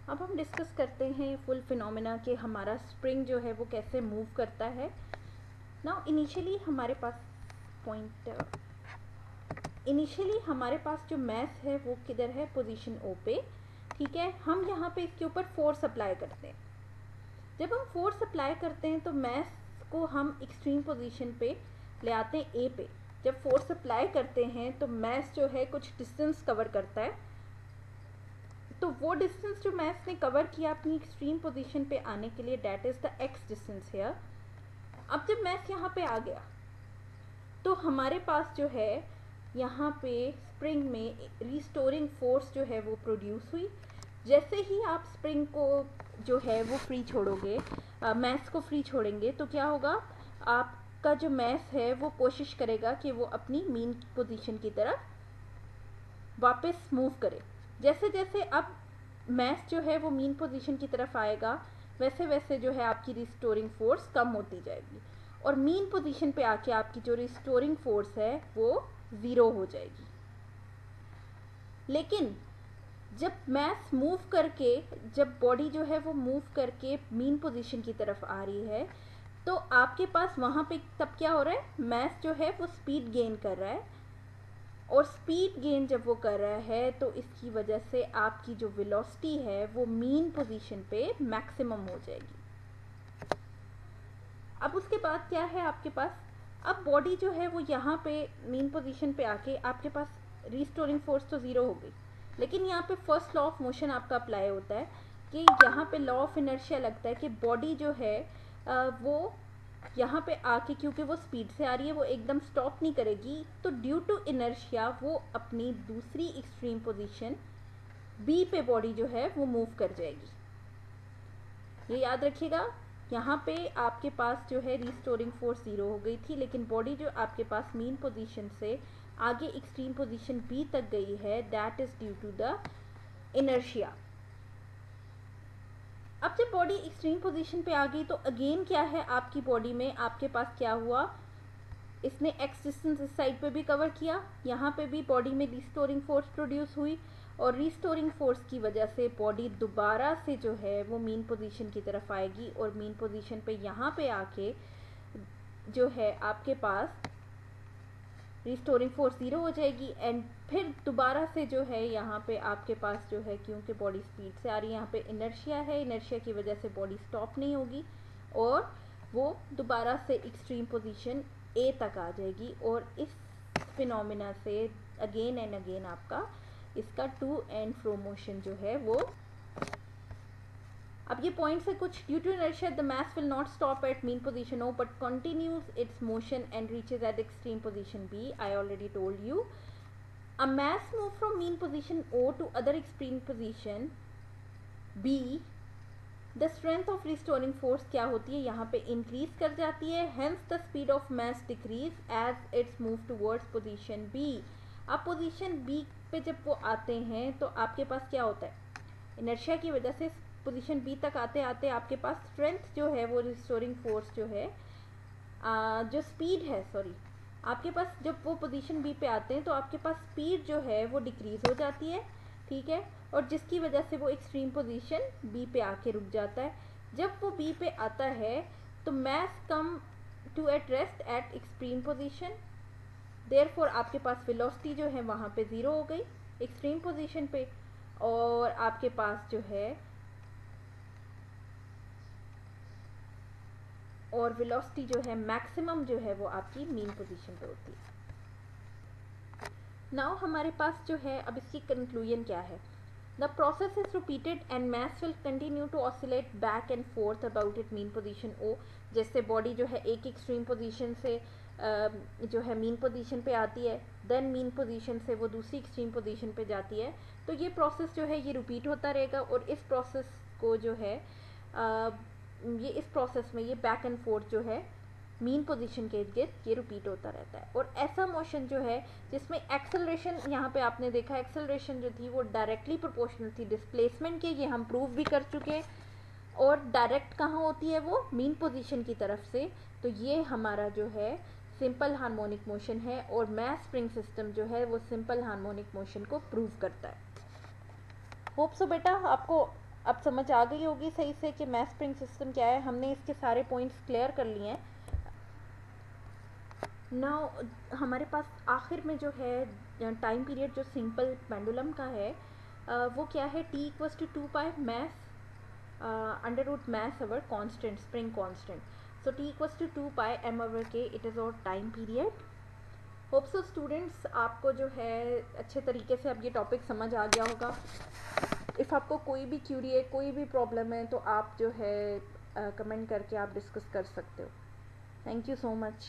अब हम डिस्कस करते हैं फुल फिनोमेना कि हमारा स्प्रिंग जो है वो कैसे मूव करता है। नाउ इनिशियली हमारे पास जो मैस है वो किधर है, पोजीशन ओ पे। ठीक है, हम यहाँ पे इसके ऊपर फोर्स अप्लाई करते हैं। जब हम फोर्स अप्लाई करते हैं तो मैस को हम एक्सट्रीम पोजीशन पे ले आते हैं ए पे। जब फोर्स अप्लाई करते हैं तो मैस जो है कुछ डिस्टेंस कवर करता है, तो वो डिस्टेंस जो मैस ने कवर किया अपनी एक्सट्रीम पोजीशन पे आने के लिए, that is the x distance here. अब जब मैस यहाँ पे आ गया तो हमारे पास जो है यहाँ पे स्प्रिंग में रिस्टोरिंग फोर्स जो है वो प्रोड्यूस हुई। जैसे ही आप स्प्रिंग को जो है वो फ्री छोड़ोगे, मैस को फ्री छोड़ेंगे, तो क्या होगा, आपका जो मैस है वो कोशिश करेगा कि वो अपनी मीन पोजीशन की तरफ वापस मूव करे। जैसे जैसे अब मैस जो है वो मीन पोजीशन की तरफ आएगा, वैसे वैसे जो है आपकी रिस्टोरिंग फोर्स कम होती जाएगी और मीन पोजीशन पे आके आपकी जो रिस्टोरिंग फोर्स है वो ज़ीरो हो जाएगी। लेकिन जब मैस मूव करके, जब बॉडी जो है वो मूव करके मीन पोजीशन की तरफ आ रही है, तो आपके पास वहाँ पे तब क्या हो रहा है, मैस जो है वो स्पीड गेन कर रहा है। और स्पीड गेन जब वो कर रहा है तो इसकी वजह से आपकी जो वेलोसिटी है वो मीन पोजीशन पे मैक्सिमम हो जाएगी। अब उसके बाद क्या है आपके पास, अब बॉडी जो है वो यहाँ पे मीन पोजीशन पे आके आपके पास रिस्टोरिंग फोर्स तो ज़ीरो हो गई, लेकिन यहाँ पे फर्स्ट लॉ ऑफ मोशन आपका अप्लाई होता है कि यहाँ पे लॉ ऑफ इनर्शिया लगता है कि बॉडी जो है वो यहाँ पे आके, क्योंकि वो स्पीड से आ रही है, वो एकदम स्टॉप नहीं करेगी, तो ड्यू टू इनर्शिया वो अपनी दूसरी एक्सट्रीम पोजीशन बी पे बॉडी जो है वो मूव कर जाएगी। ये याद रखिएगा, यहाँ पे आपके पास जो है रिस्टोरिंग फोर्स ज़ीरो हो गई थी, लेकिन बॉडी जो आपके पास मीन पोजीशन से आगे एक्सट्रीम पोजीशन बी तक गई है, that is due to the inertia. अब जब बॉडी एक्सट्रीम पोजीशन पे आ गई तो अगेन क्या है, आपकी बॉडी में आपके पास क्या हुआ, इसने एक्स डिस्टेंस इस साइड पे भी कवर किया, यहाँ पे भी बॉडी में रिस्टोरिंग फोर्स प्रोड्यूस हुई और रिस्टोरिंग फोर्स की वजह से बॉडी दोबारा से जो है वो मीन पोजीशन की तरफ आएगी और मीन पोजीशन पे यहाँ पे आके जो है आपके पास रिस्टोरिंग फोर्स ज़ीरो हो जाएगी। एंड फिर दोबारा से जो है यहाँ पे आपके पास जो है, क्योंकि बॉडी स्पीड से आ रही है, यहाँ पे इनर्शिया है, इनर्शिया की वजह से बॉडी स्टॉप नहीं होगी और वो दोबारा से एक्सट्रीम पोजीशन ए तक आ जाएगी। और इस फिनोमिना से अगेन एंड अगेन आपका इसका टू एंड फ्रो मोशन जो है वो, अब ये पॉइंट्स है कुछ, due to inertia the mass will not stop at mean position O but continues its motion and reaches at extreme position B. I already told you, a mass move from mean position O to other extreme position B, the strength of restoring force क्या होती है, यहाँ पे increase कर जाती है, hence the speed of mass decrease as its move towards position B। अब position B पे जब वो आते हैं तो आपके पास क्या होता है, inertia की वजह से पोजीशन बी तक आते आते आपके पास स्ट्रेंथ जो है वो रिस्टोरिंग फोर्स जो है, जो स्पीड है, सॉरी, आपके पास जब वो पोजीशन बी पे आते हैं तो आपके पास स्पीड जो है वो डिक्रीज हो जाती है। ठीक है, और जिसकी वजह से वो एक्सट्रीम पोजीशन बी पे आके रुक जाता है। जब वो बी पे आता है तो mass come to at rest at extreme position, therefore आपके पास वेलोसिटी जो है वहाँ पे ज़ीरो हो गई एक्सट्रीम पोजीशन पे, और आपके पास जो है और वेलोसिटी जो है मैक्सिमम जो है वो आपकी मीन पोजीशन पे होती है। नाउ हमारे पास जो है, अब इसकी कंक्लूजन क्या है, the process is repeated and mass will continue to oscillate back and forth about it mean position O. जैसे बॉडी जो है एक एक्सट्रीम पोजीशन से जो है मीन पोजीशन पे आती है, देन मीन पोजीशन से वो दूसरी एक्सट्रीम पोजीशन पे जाती है, तो ये प्रोसेस जो है ये रिपीट होता रहेगा। और इस प्रोसेस को जो है ये इस प्रोसेस में ये बैक एंड फोर्थ जो है मीन पोजीशन के इर्द गिर्द ये रिपीट होता रहता है। और ऐसा मोशन जो है जिसमें एक्सेलरेशन, यहाँ पे आपने देखा एक्सेलरेशन जो थी वो डायरेक्टली प्रोपोर्शनल थी डिस्प्लेसमेंट के, ये हम प्रूव भी कर चुके हैं। और डायरेक्ट कहाँ होती है वो, मीन पोजीशन की तरफ से। तो ये हमारा जो है सिंपल हार्मोनिक मोशन है और मैस स्प्रिंग सिस्टम जो है वो सिंपल हार्मोनिक मोशन को प्रूव करता है। होप सो बेटा आपको अब समझ आ गई होगी सही से कि मैथ स्प्रिंग सिस्टम क्या है। हमने इसके सारे पॉइंट्स क्लियर कर लिए हैं। नाउ हमारे पास आखिर में जो है टाइम पीरियड जो सिंपल पेंडुलम का है वो क्या है, t equals to 2 pi math under root math over constant, spring constant. So t equals to 2 pi m over K, it is our time period. Hope so students आपको जो है अच्छे तरीके से अब ये टॉपिक समझ आ गया होगा। इफ़ आपको कोई भी क्यूरी है, कोई भी प्रॉब्लम है, तो आप जो है कमेंट करके आप डिस्कस कर सकते हो। Thank you so much.